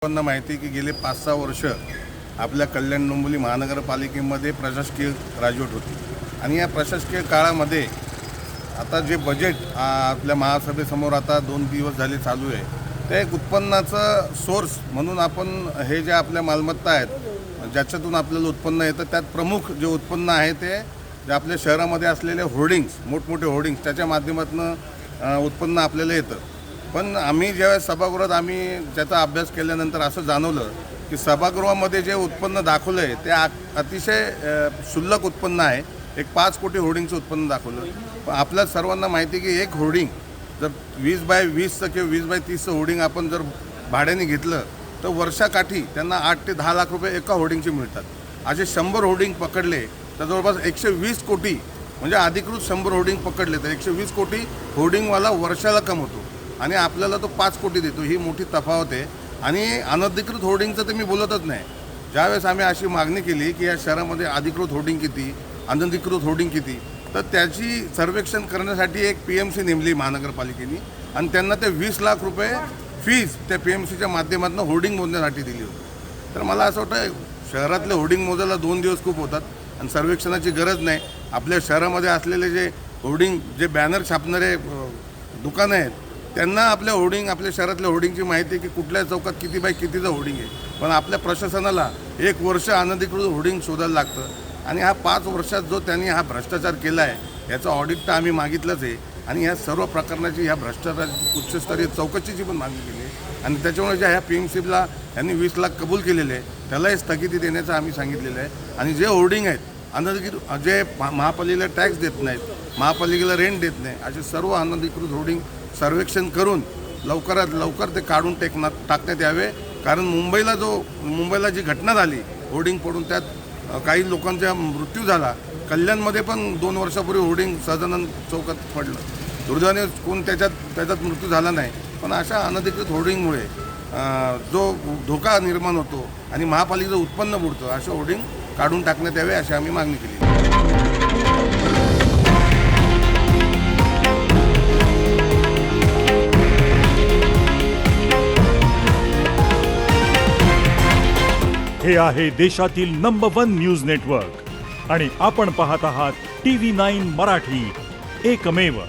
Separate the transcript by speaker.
Speaker 1: सर्वांना माहिती आहे की गेले 5-6 वर्ष आपल्या कल्याण डोंबिवली महानगरपालिकेमध्ये प्रशासकीय राजवट होती आणि या प्रशासकीय काळामध्ये आता जे बजेट आपल्या महासभेसमोर आता 2 दिवस झाले चालू आहे, ते एक उत्पन्नाचं सोर्स म्हणून आपण हे जे आपल्या मालमत्ता आहेत ज्याच्यातून आपल्याला उत्पन्न येतं, त्यात प्रमुख जे उत्पन्न आहे ते जे आपल्या शहरामध्ये असलेले होर्डिंग्स, मोठमोठे होर्डिंग्स, त्याच्या माध्यमातून उत्पन्न आपल्याला येतं. पण आम्ही ज्यावेळेस सभागृहात त्याचा अभ्यास केल्यानंतर असं जाणवलं की सभागृहामध्ये जे उत्पन्न दाखवलं आहे ते अतिशय क्षुल्लक उत्पन्न आहे. एक 5 कोटी होर्डिंगचं उत्पन्न दाखवलं. पण आपल्या सर्वांना माहिती आहे की एक होर्डिंग जर 20/20चं किंवा 20/30चं होर्डिंग आपण जर भाड्याने घेतलं तर वर्षाकाठी त्यांना 8 ते 10 लाख रुपये एका होर्डिंगचे मिळतात. असे 100 होर्डिंग पकडले तर जवळपास 120 कोटी, म्हणजे अधिकृत 100 होर्डिंग पकडले तर 120 कोटी होर्डिंगवाला वर्षाला कमवतो आणि आपल्याला तो 5 कोटी देतो. ही मोठी तफावत आहे. आणि अनधिकृत होर्डिंगचं तर मी बोलतच नाही. ज्यावेळेस आम्ही अशी मागणी केली की या शहरामध्ये अधिकृत होर्डिंग किती, अनधिकृत होर्डिंग किती, तर त्याची सर्वेक्षण करण्यासाठी एक PMC नेमली महानगरपालिकेने आणि त्यांना ते 20 लाख रुपये फीज त्या PMCच्या माध्यमातून होर्डिंग मोजण्यासाठी दिली होती. तर मला असं वाटतं शहरातले होर्डिंग मोजायला 2 दिवस खूप होतात आणि सर्वेक्षणाची गरज नाही. आपल्या शहरामध्ये असलेले जे होर्डिंग, जे बॅनर छापणारे दुकानं आहेत, त्यांना आपल्या होर्डिंग, आपल्या शहरातल्या होर्डिंगची माहिती आहे की कुठल्या चौकात किती बाय कितीचं होर्डिंग आहे. पण आपल्या प्रशासनाला 1 वर्ष अनधिकृत होर्डिंग शोधायला लागतं आणि हा 5 वर्षात जो त्यांनी हा भ्रष्टाचार केला आहे याचं ऑडिट तर आम्ही मागितलंच आहे आणि ह्या सर्व प्रकरणाची ह्या भ्रष्टाचाराची उच्चस्तरीय चौकशीची पण मागणी केली आहे आणि त्याच्यामुळे ज्या ह्या PMCला यांनी 20 लाख कबूल केलेले आहे त्यालाही स्थगिती देण्याचं आम्ही सांगितलेलं आहे. आणि जे होर्डिंग आहेत अनधिकृत, जे महापालिकेला टॅक्स देत नाहीत, महापालिकेला रेंट देत नाही, असे सर्व अनधिकृत होर्डिंग सर्वेक्षण करून लवकरात लवकर ते काढून टाकण्यात यावे. कारण मुंबईला जी घटना झाली होर्डिंग पडून, त्यात काही लोकांचा मृत्यू झाला. कल्याणमध्ये पण 2 वर्षापूर्वी होर्डिंग सहजानंद चौकात पडलं. दुर्दैवाने कोण त्याच्यात मृत्यू झाला नाही. पण अशा अनधिकृत होर्डिंगमुळे जो धोका निर्माण होतो आणि महापालिकेचं उत्पन्न बुडतं, अशा होर्डिंग काढून टाकण्यात यावे अशी आम्ही मागणी केली.
Speaker 2: हे आहे देशातील नंबर 1 न्यूज नेटवर्क आणि आपण पाहत आहात TV9 मराठी, एकमेव.